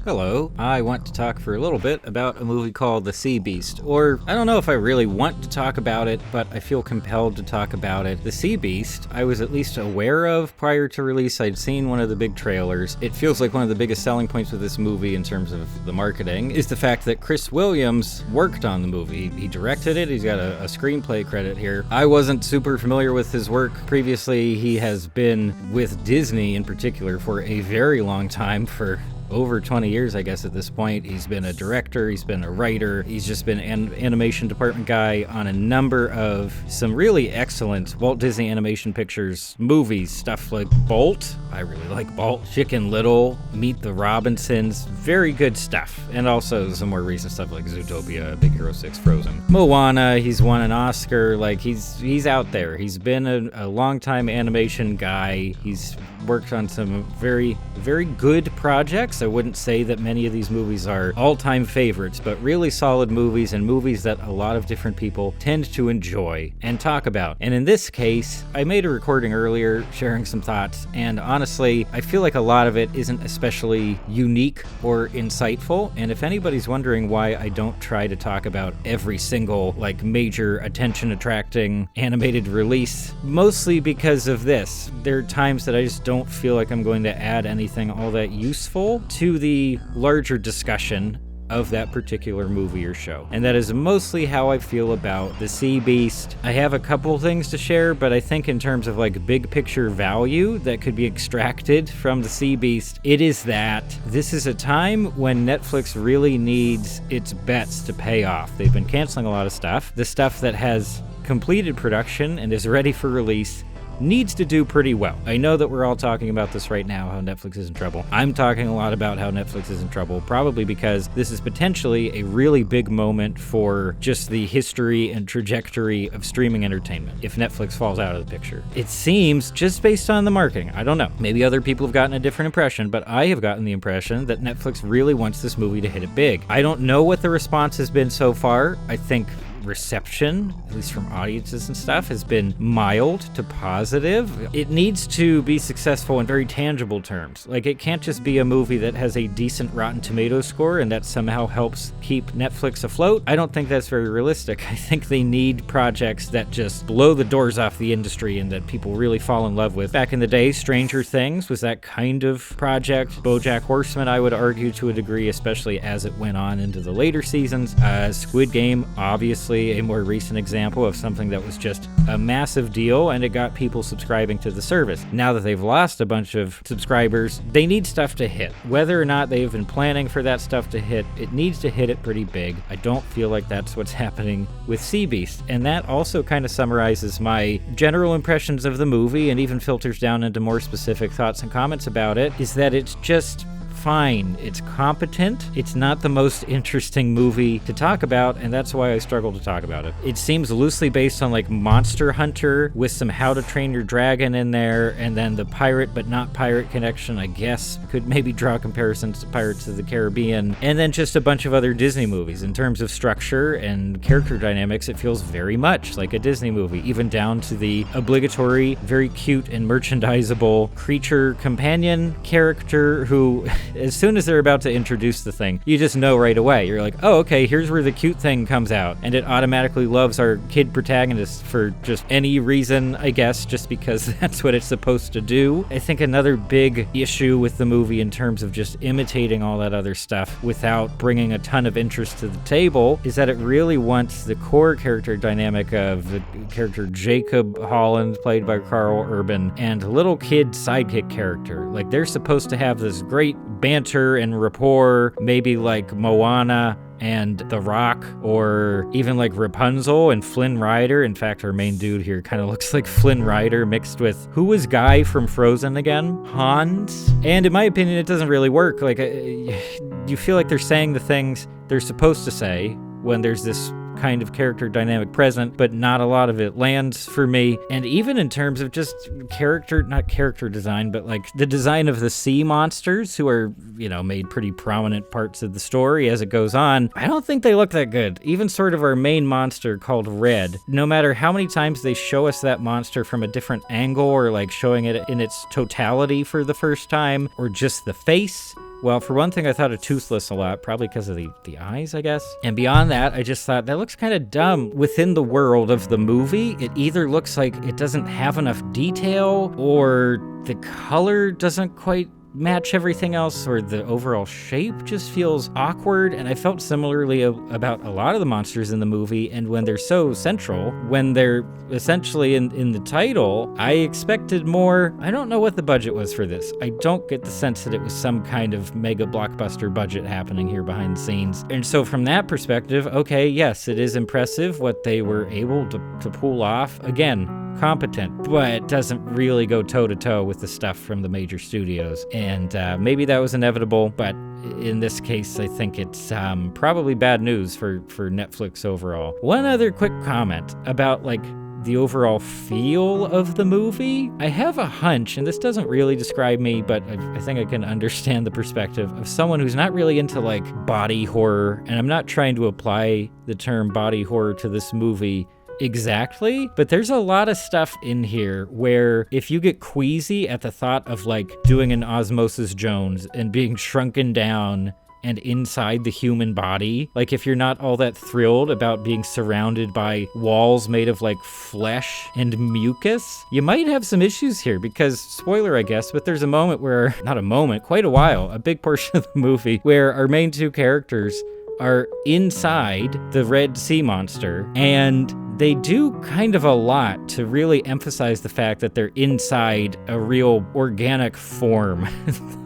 Hello, I want to talk for a little bit about a movie called The Sea Beast, or I don't know if I really want to talk about it, but I feel compelled to talk about it. The Sea Beast, I was at least aware of prior to release. I'd seen one of the big trailers. It feels like one of the biggest selling points with this movie in terms of the marketing is the fact that Chris Williams worked on the movie. He directed it, he's got a screenplay credit here. I wasn't super familiar with his work previously. He has been with Disney in particular for a very long time, for over 20 years, I guess, at this point. He's been a director, he's been a writer, he's just been an animation department guy on a number of some really excellent Walt Disney Animation Pictures movies, stuff like Bolt. I really like Bolt. Chicken Little, Meet the Robinsons, very good stuff. And also some more recent stuff like Zootopia, Big Hero 6, Frozen. Moana, he's won an Oscar. Like, he's out there. He's been a long-time animation guy. He's worked on some very, very good projects. I wouldn't say that many of these movies are all-time favorites, but really solid movies and movies that a lot of different people tend to enjoy and talk about. And in this case, I made a recording earlier sharing some thoughts, and honestly, I feel like a lot of it isn't especially unique or insightful. And if anybody's wondering why I don't try to talk about every single like major attention-attracting animated release, mostly because of this. There are times that I just don't feel like I'm going to add anything all that useful to the larger discussion of that particular movie or show. And that is mostly how I feel about The Sea Beast. I have a couple things to share, but I think in terms of like big picture value that could be extracted from The Sea Beast, it is that this is a time when Netflix really needs its bets to pay off. They've been canceling a lot of stuff. The stuff that has completed production and is ready for release needs to do pretty well. I know that we're all talking about this right now, how Netflix is in trouble. I'm talking a lot about how Netflix is in trouble, probably because this is potentially a really big moment for just the history and trajectory of streaming entertainment if Netflix falls out of the picture. It seems, just based on the marketing, I don't know, maybe other people have gotten a different impression, but I have gotten the impression that Netflix really wants this movie to hit it big. I don't know what the response has been so far. I think reception, at least from audiences and stuff, has been mild to positive. It needs to be successful in very tangible terms. Like, it can't just be a movie that has a decent Rotten Tomatoes score and that somehow helps keep Netflix afloat. I don't think that's very realistic. I think they need projects that just blow the doors off the industry and that people really fall in love with. Back in the day, Stranger Things was that kind of project. BoJack Horseman, I would argue, to a degree, especially as it went on into the later seasons. Squid Game, obviously, a more recent example of something that was just a massive deal and it got people subscribing to the service. Now that they've lost a bunch of subscribers, they need stuff to hit. Whether or not they've been planning for that stuff to hit, it needs to hit it pretty big. I don't feel like that's what's happening with Sea Beast. And that also kind of summarizes my general impressions of the movie and even filters down into more specific thoughts and comments about it, is that it's just fine. It's competent. It's not the most interesting movie to talk about, and that's why I struggle to talk about it. It seems loosely based on like Monster Hunter with some How to Train Your Dragon in there, and then the pirate but not pirate connection, I guess, could maybe draw comparisons to Pirates of the Caribbean, and then just a bunch of other Disney movies. In terms of structure and character dynamics, it feels very much like a Disney movie, even down to the obligatory, very cute and merchandisable creature companion character who as soon as they're about to introduce the thing, you just know right away. You're like, oh, okay, here's where the cute thing comes out. And it automatically loves our kid protagonist for just any reason, I guess, just because that's what it's supposed to do. I think another big issue with the movie in terms of just imitating all that other stuff without bringing a ton of interest to the table is that it really wants the core character dynamic of the character Jacob Holland, played by Carl Urban, and little kid sidekick character. Like, they're supposed to have this great banter and rapport, maybe like Moana and The Rock, or even like Rapunzel and Flynn Rider. In fact, our main dude here kind of looks like Flynn Rider mixed with, who was Guy from Frozen again? Hans? And in my opinion, it doesn't really work. Like, you feel like they're saying the things they're supposed to say when there's this kind of character dynamic present, but not a lot of it lands for me. And even in terms of just not character design, but like the design of the sea monsters, who are, made pretty prominent parts of the story as it goes on, I don't think they look that good. Even sort of our main monster called Red, no matter how many times they show us that monster from a different angle or like showing it in its totality for the first time, or just the face, Well, for one thing, I thought of Toothless a lot, probably because of the eyes, I guess. And beyond that, I just thought that looks kind of dumb. Within the world of the movie, it either looks like it doesn't have enough detail, or the color doesn't quite match everything else, or the overall shape just feels awkward. And I felt similarly about a lot of the monsters in the movie, and when they're so central, when they're essentially in the title, I expected more. I don't know what the budget was for this. I don't get the sense that it was some kind of mega blockbuster budget happening here behind the scenes. And so from that perspective, okay, yes, it is impressive what they were able to pull off. Again, competent, but doesn't really go toe-to-toe with the stuff from the major studios. And maybe that was inevitable, but in this case, I think it's probably bad news for Netflix overall. One other quick comment about, like, the overall feel of the movie. I have a hunch, and this doesn't really describe me, but I think I can understand the perspective of someone who's not really into, like, body horror, and I'm not trying to apply the term body horror to this movie exactly, but there's a lot of stuff in here where if you get queasy at the thought of, like, doing an Osmosis Jones and being shrunken down and inside the human body, like if you're not all that thrilled about being surrounded by walls made of, like, flesh and mucus, you might have some issues here, because, spoiler I guess, but there's a moment where, not a moment, quite a while, a big portion of the movie, where our main two characters are inside the red sea monster, and they do kind of a lot to really emphasize the fact that they're inside a real organic form.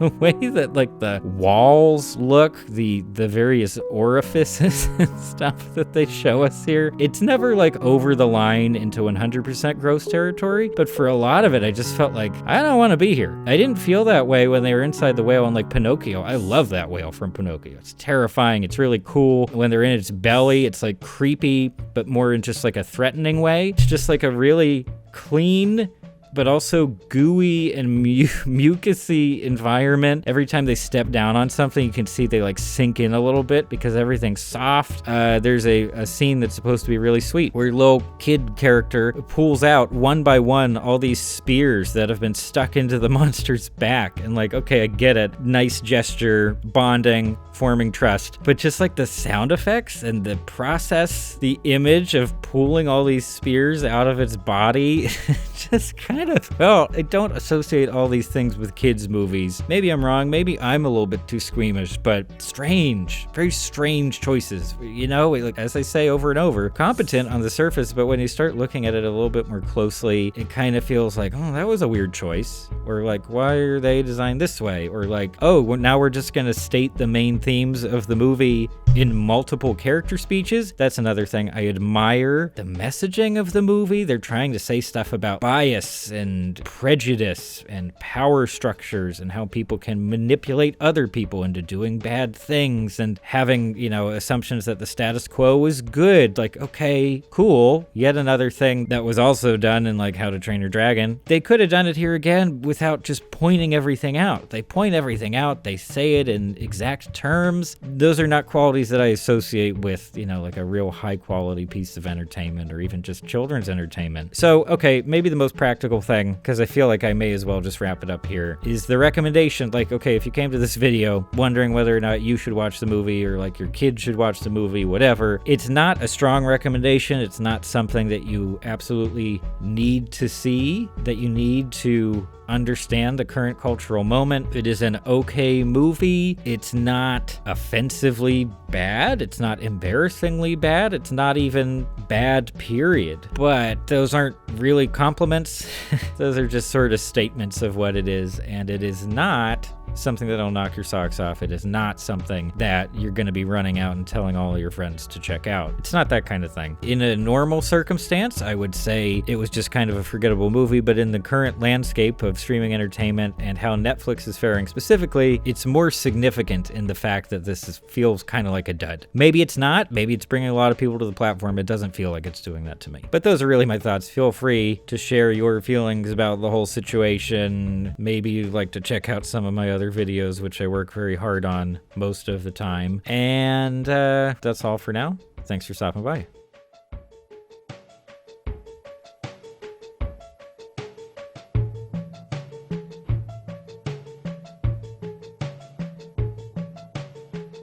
The way that, like, the walls look, the various orifices and stuff that they show us here, it's never, like, over the line into 100% gross territory, but for a lot of it, I just felt like, I don't want to be here. I didn't feel that way when they were inside the whale in, like, Pinocchio. I love that whale from Pinocchio. It's terrifying. It's really cool. When they're in its belly, it's, like, creepy, but more in just, like, a threatening way. It's just, like, a really clean but also gooey and mucusy environment. Every time they step down on something, you can see they, like, sink in a little bit because everything's soft. There's a scene that's supposed to be really sweet where your little kid character pulls out one by one all these spears that have been stuck into the monster's back, and, like, okay, I get it, nice gesture, bonding, forming trust, but just, like, the sound effects and the process, the image of pulling all these spears out of its body just kind of felt, I don't associate all these things with kids' movies. Maybe I'm wrong, maybe I'm a little bit too squeamish, but strange, very strange choices, you know, like, as I say over and over, competent on the surface, but when you start looking at it a little bit more closely, it kind of feels like, oh, that was a weird choice, or like, why are they designed this way, or like, oh, well, now we're just gonna state the main themes of the movie in multiple character speeches. That's another thing. I admire the messaging of the movie. They're trying to say stuff about bias and prejudice and power structures and how people can manipulate other people into doing bad things and having, you know, assumptions that the status quo is good. Like, okay, cool. Yet another thing that was also done in, like, How to Train Your Dragon. They could have done it here again without just pointing everything out. They point everything out. They say it in exact terms. Those are not qualities that I associate with, you know, like a real high quality piece of entertainment or even just children's entertainment. So, okay, maybe the most practical thing, because I feel like I may as well just wrap it up here, is the recommendation. Like, okay, if you came to this video wondering whether or not you should watch the movie or, like, your kid should watch the movie, whatever, it's not a strong recommendation. It's not something that you absolutely need to see, that you need to understand the current cultural moment. It is an okay movie. It's not offensively bad. It's not embarrassingly bad. It's not even bad, period. But those aren't really compliments. Those are just sort of statements of what it is, and it is not something that'll knock your socks off. It is not something that you're going to be running out and telling all of your friends to check out. It's not that kind of thing. In a normal circumstance, I would say it was just kind of a forgettable movie, but in the current landscape of streaming entertainment and how Netflix is faring specifically, it's more significant in the fact that feels kind of like a dud. Maybe it's not. Maybe it's bringing a lot of people to the platform. It doesn't feel like it's doing that to me. But those are really my thoughts. Feel free to share your feelings about the whole situation. Maybe you'd like to check out some of my other videos, which I work very hard on most of the time. And that's all for now. Thanks for stopping by.